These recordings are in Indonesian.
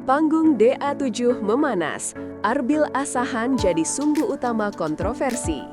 Panggung DA7 memanas, Arbil Asahan jadi sumbu utama kontroversi.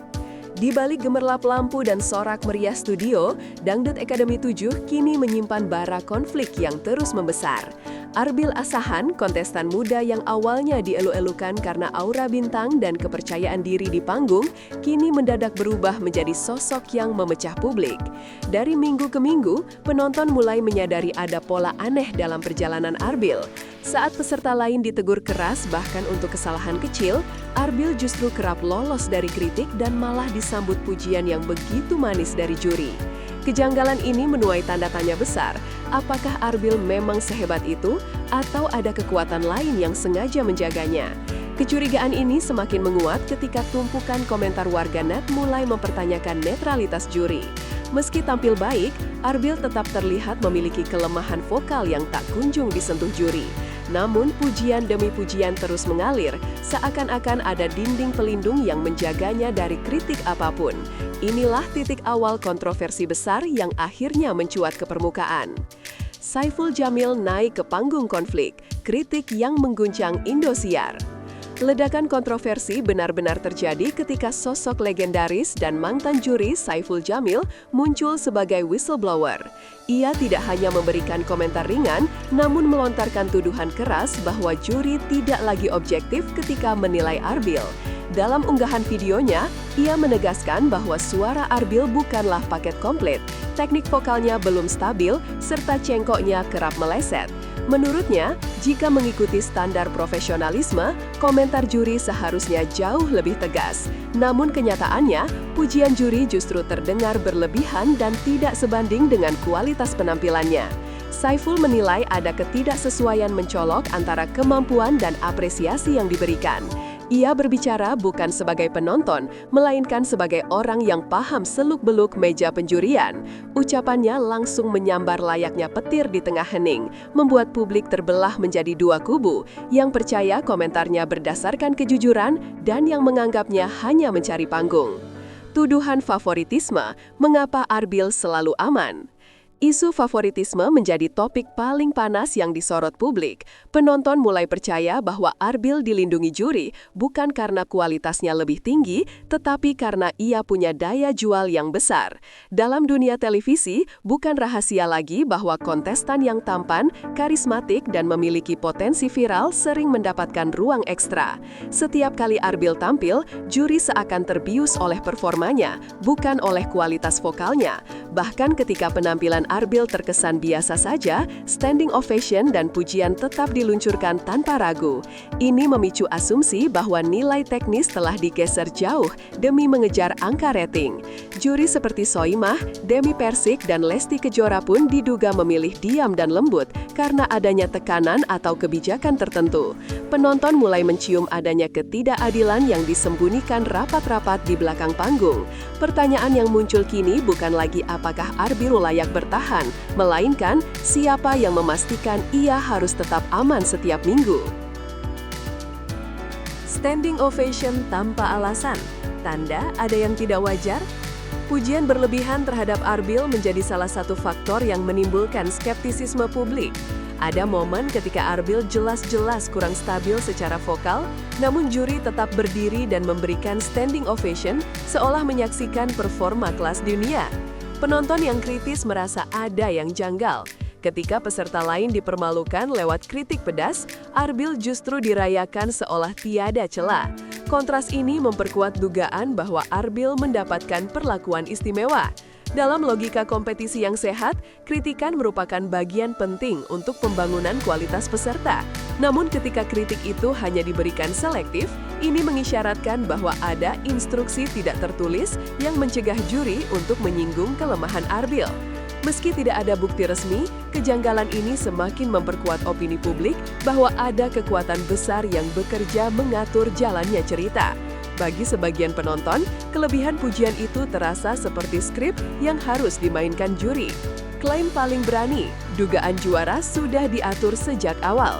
Di balik gemerlap lampu dan sorak meriah studio, Dangdut Academy 7 kini menyimpan bara konflik yang terus membesar. Arbil Asahan, kontestan muda yang awalnya dielu-elukan karena aura bintang dan kepercayaan diri di panggung, kini mendadak berubah menjadi sosok yang memecah publik. Dari minggu ke minggu, penonton mulai menyadari ada pola aneh dalam perjalanan Arbil. Saat peserta lain ditegur keras bahkan untuk kesalahan kecil, Arbil justru kerap lolos dari kritik dan malah disambut pujian yang begitu manis dari juri. Kejanggalan ini menuai tanda tanya besar, apakah Arbil memang sehebat itu atau ada kekuatan lain yang sengaja menjaganya? Kecurigaan ini semakin menguat ketika tumpukan komentar warganet mulai mempertanyakan netralitas juri. Meski tampil baik, Arbil tetap terlihat memiliki kelemahan vokal yang tak kunjung disentuh juri. Namun pujian demi pujian terus mengalir, seakan-akan ada dinding pelindung yang menjaganya dari kritik apapun. Inilah titik awal kontroversi besar yang akhirnya mencuat ke permukaan. Saiful Jamil naik ke panggung konflik, kritik yang mengguncang Indosiar. Ledakan kontroversi benar-benar terjadi ketika sosok legendaris dan mantan juri Saiful Jamil muncul sebagai whistleblower. Ia tidak hanya memberikan komentar ringan, namun melontarkan tuduhan keras bahwa juri tidak lagi objektif ketika menilai Arbil. Dalam unggahan videonya, ia menegaskan bahwa suara Arbil bukanlah paket komplit, teknik vokalnya belum stabil, serta cengkoknya kerap meleset. Menurutnya, jika mengikuti standar profesionalisme, komentar juri seharusnya jauh lebih tegas. Namun kenyataannya, pujian juri justru terdengar berlebihan dan tidak sebanding dengan kualitas penampilannya. Saiful menilai ada ketidaksesuaian mencolok antara kemampuan dan apresiasi yang diberikan. Ia berbicara bukan sebagai penonton, melainkan sebagai orang yang paham seluk-beluk meja penjurian. Ucapannya langsung menyambar layaknya petir di tengah hening, membuat publik terbelah menjadi dua kubu, yang percaya komentarnya berdasarkan kejujuran dan yang menganggapnya hanya mencari panggung. Tuduhan favoritisme, mengapa Arbil selalu aman? Isu favoritisme menjadi topik paling panas yang disorot publik. Penonton mulai percaya bahwa Arbil dilindungi juri bukan karena kualitasnya lebih tinggi, tetapi karena ia punya daya jual yang besar. Dalam dunia televisi, bukan rahasia lagi bahwa kontestan yang tampan, karismatik, dan memiliki potensi viral sering mendapatkan ruang ekstra. Setiap kali Arbil tampil, juri seakan terbius oleh performanya, bukan oleh kualitas vokalnya. Bahkan ketika penampilan Arbil terkesan biasa saja, standing ovation dan pujian tetap diluncurkan tanpa ragu. Ini memicu asumsi bahwa nilai teknis telah digeser jauh demi mengejar angka rating. Juri seperti Soimah, Demi Persik, dan Lesti Kejora pun diduga memilih diam dan lembut karena adanya tekanan atau kebijakan tertentu. Penonton mulai mencium adanya ketidakadilan yang disembunyikan rapat-rapat di belakang panggung. Pertanyaan yang muncul kini bukan lagi apakah Arbil layak bertahan, melainkan siapa yang memastikan ia harus tetap aman setiap minggu. Standing ovation tanpa alasan, tanda ada yang tidak wajar? Pujian berlebihan terhadap Arbil menjadi salah satu faktor yang menimbulkan skeptisisme publik. Ada momen ketika Arbil jelas-jelas kurang stabil secara vokal, namun juri tetap berdiri dan memberikan standing ovation seolah menyaksikan performa kelas dunia. Penonton yang kritis merasa ada yang janggal. Ketika peserta lain dipermalukan lewat kritik pedas, Arbil justru dirayakan seolah tiada celah. Kontras ini memperkuat dugaan bahwa Arbil mendapatkan perlakuan istimewa. Dalam logika kompetisi yang sehat, kritikan merupakan bagian penting untuk pembangunan kualitas peserta. Namun ketika kritik itu hanya diberikan selektif, ini mengisyaratkan bahwa ada instruksi tidak tertulis yang mencegah juri untuk menyinggung kelemahan Arbil. Meski tidak ada bukti resmi, kejanggalan ini semakin memperkuat opini publik bahwa ada kekuatan besar yang bekerja mengatur jalannya cerita. Bagi sebagian penonton, kelebihan pujian itu terasa seperti skrip yang harus dimainkan juri. Klaim paling berani, dugaan juara sudah diatur sejak awal.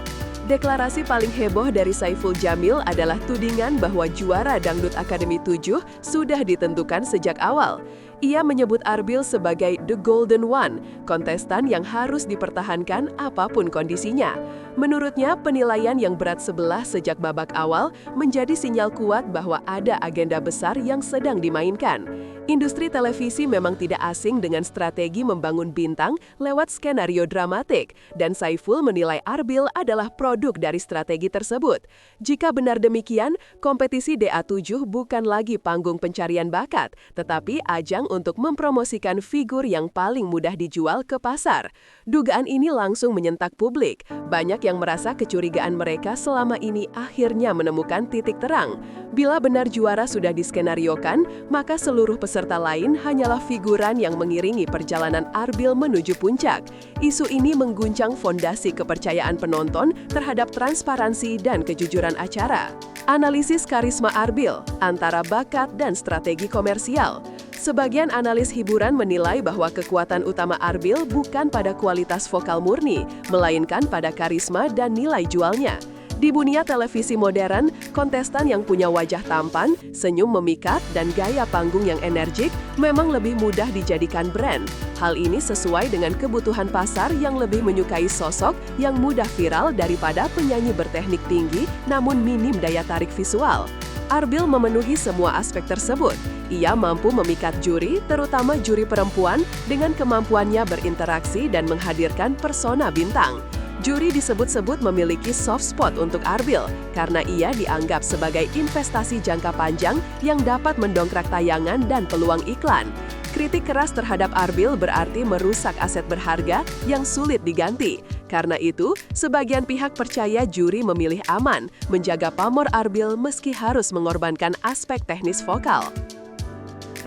Deklarasi paling heboh dari Saiful Jamil adalah tudingan bahwa juara Dangdut Academy 7 sudah ditentukan sejak awal. Ia menyebut Arbil sebagai the golden one, kontestan yang harus dipertahankan apapun kondisinya. Menurutnya, penilaian yang berat sebelah sejak babak awal menjadi sinyal kuat bahwa ada agenda besar yang sedang dimainkan. Industri televisi memang tidak asing dengan strategi membangun bintang lewat skenario dramatik, dan Saiful menilai Arbil adalah produk dari strategi tersebut. Jika benar demikian, kompetisi DA7 bukan lagi panggung pencarian bakat, tetapi ajang untuk mempromosikan figur yang paling mudah dijual ke pasar. Dugaan ini langsung menyentak publik. Banyak yang merasa kecurigaan mereka selama ini akhirnya menemukan titik terang. Bila benar juara sudah diskenariokan, maka seluruh peserta lain hanyalah figuran yang mengiringi perjalanan Arbil menuju puncak. Isu ini mengguncang fondasi kepercayaan penonton terhadap transparansi dan kejujuran acara. Analisis karisma Arbil antara bakat dan strategi komersial. Sebagian analis hiburan menilai bahwa kekuatan utama Arbil bukan pada kualitas vokal murni, melainkan pada karisma dan nilai jualnya. Di dunia televisi modern, kontestan yang punya wajah tampan, senyum memikat, dan gaya panggung yang energik memang lebih mudah dijadikan brand. Hal ini sesuai dengan kebutuhan pasar yang lebih menyukai sosok yang mudah viral daripada penyanyi berteknik tinggi namun minim daya tarik visual. Arbil memenuhi semua aspek tersebut. Ia mampu memikat juri, terutama juri perempuan, dengan kemampuannya berinteraksi dan menghadirkan persona bintang. Juri disebut-sebut memiliki soft spot untuk Arbil karena ia dianggap sebagai investasi jangka panjang yang dapat mendongkrak tayangan dan peluang iklan. Kritik keras terhadap Arbil berarti merusak aset berharga yang sulit diganti. Karena itu, sebagian pihak percaya juri memilih aman, menjaga pamor Arbil meski harus mengorbankan aspek teknis vokal.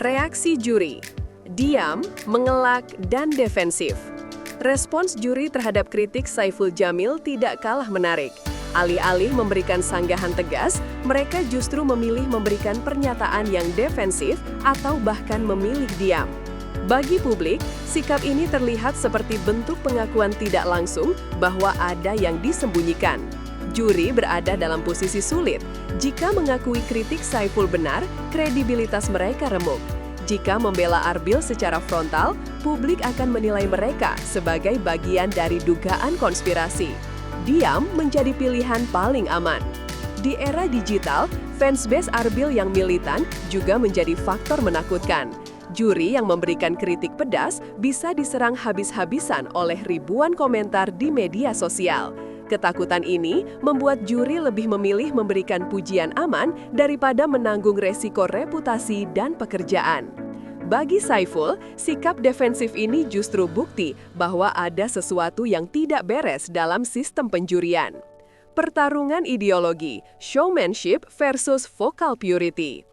Reaksi juri: diam, mengelak, dan defensif. Respons juri terhadap kritik Saiful Jamil tidak kalah menarik. Alih-alih memberikan sanggahan tegas, mereka justru memilih memberikan pernyataan yang defensif atau bahkan memilih diam. Bagi publik, sikap ini terlihat seperti bentuk pengakuan tidak langsung bahwa ada yang disembunyikan. Juri berada dalam posisi sulit. Jika mengakui kritik Saiful benar, kredibilitas mereka remuk. Jika membela Arbil secara frontal, publik akan menilai mereka sebagai bagian dari dugaan konspirasi. Diam menjadi pilihan paling aman. Di era digital, fansbase Arbil yang militan juga menjadi faktor menakutkan. Juri yang memberikan kritik pedas bisa diserang habis-habisan oleh ribuan komentar di media sosial. Ketakutan ini membuat juri lebih memilih memberikan pujian aman daripada menanggung resiko reputasi dan pekerjaan. Bagi Saiful, sikap defensif ini justru bukti bahwa ada sesuatu yang tidak beres dalam sistem penjurian. Pertarungan ideologi, showmanship versus vocal purity.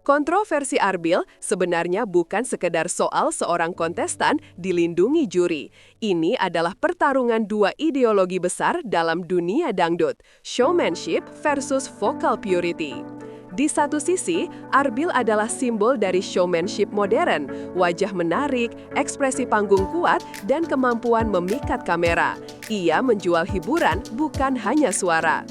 Kontroversi Arbil sebenarnya bukan sekedar soal seorang kontestan dilindungi juri. Ini adalah pertarungan dua ideologi besar dalam dunia dangdut, showmanship versus vocal purity. Di satu sisi, Arbil adalah simbol dari showmanship modern, wajah menarik, ekspresi panggung kuat, dan kemampuan memikat kamera. Ia menjual hiburan, bukan hanya suara.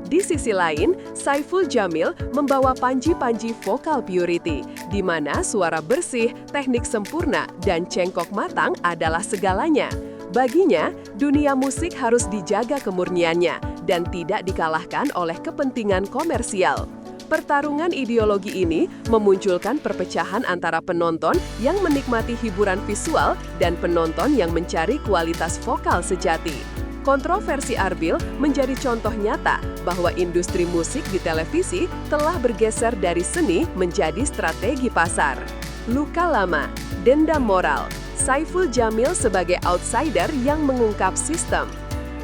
Di sisi lain, Saiful Jamil membawa panji-panji vocal purity, di mana suara bersih, teknik sempurna, dan cengkok matang adalah segalanya. Baginya, dunia musik harus dijaga kemurniannya dan tidak dikalahkan oleh kepentingan komersial. Pertarungan ideologi ini memunculkan perpecahan antara penonton yang menikmati hiburan visual dan penonton yang mencari kualitas vokal sejati. Kontroversi Arbil menjadi contoh nyata bahwa industri musik di televisi telah bergeser dari seni menjadi strategi pasar. Luka lama, dendam moral, Saiful Jamil sebagai outsider yang mengungkap sistem.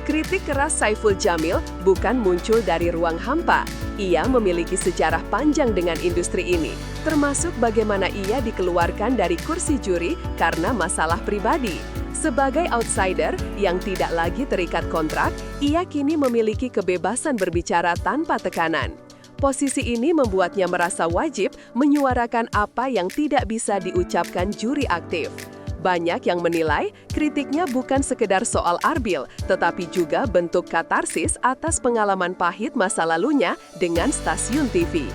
Kritik keras Saiful Jamil bukan muncul dari ruang hampa. Ia memiliki sejarah panjang dengan industri ini, termasuk bagaimana ia dikeluarkan dari kursi juri karena masalah pribadi. Sebagai outsider yang tidak lagi terikat kontrak, ia kini memiliki kebebasan berbicara tanpa tekanan. Posisi ini membuatnya merasa wajib menyuarakan apa yang tidak bisa diucapkan juri aktif. Banyak yang menilai kritiknya bukan sekedar soal Arbil, tetapi juga bentuk katarsis atas pengalaman pahit masa lalunya dengan stasiun TV.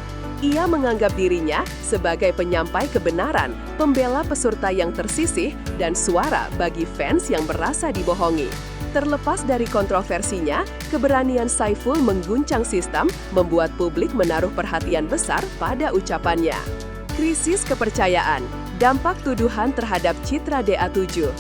Ia menganggap dirinya sebagai penyampai kebenaran, pembela peserta yang tersisih, dan suara bagi fans yang merasa dibohongi. Terlepas dari kontroversinya, keberanian Saiful mengguncang sistem membuat publik menaruh perhatian besar pada ucapannya. Krisis kepercayaan, dampak tuduhan terhadap citra DA7.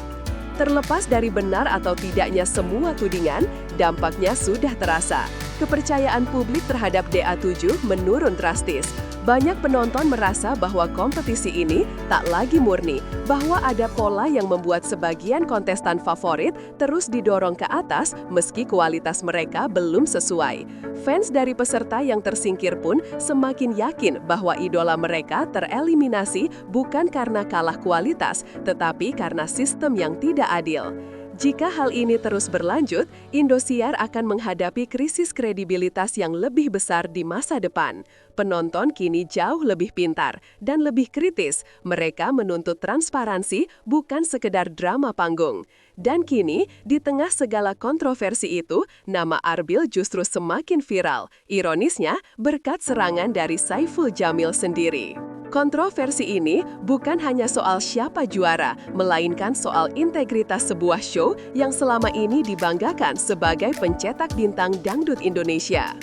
Terlepas dari benar atau tidaknya semua tudingan, dampaknya sudah terasa. Kepercayaan publik terhadap DA7 menurun drastis. Banyak penonton merasa bahwa kompetisi ini tak lagi murni, bahwa ada pola yang membuat sebagian kontestan favorit terus didorong ke atas meski kualitas mereka belum sesuai. Fans dari peserta yang tersingkir pun semakin yakin bahwa idola mereka tereliminasi bukan karena kalah kualitas, tetapi karena sistem yang tidak adil. Jika hal ini terus berlanjut, Indosiar akan menghadapi krisis kredibilitas yang lebih besar di masa depan. Penonton kini jauh lebih pintar dan lebih kritis. Mereka menuntut transparansi, bukan sekedar drama panggung. Dan kini, di tengah segala kontroversi itu, nama Arbil justru semakin viral. Ironisnya, berkat serangan dari Saiful Jamil sendiri. Kontroversi ini bukan hanya soal siapa juara, melainkan soal integritas sebuah show yang selama ini dibanggakan sebagai pencetak bintang dangdut Indonesia.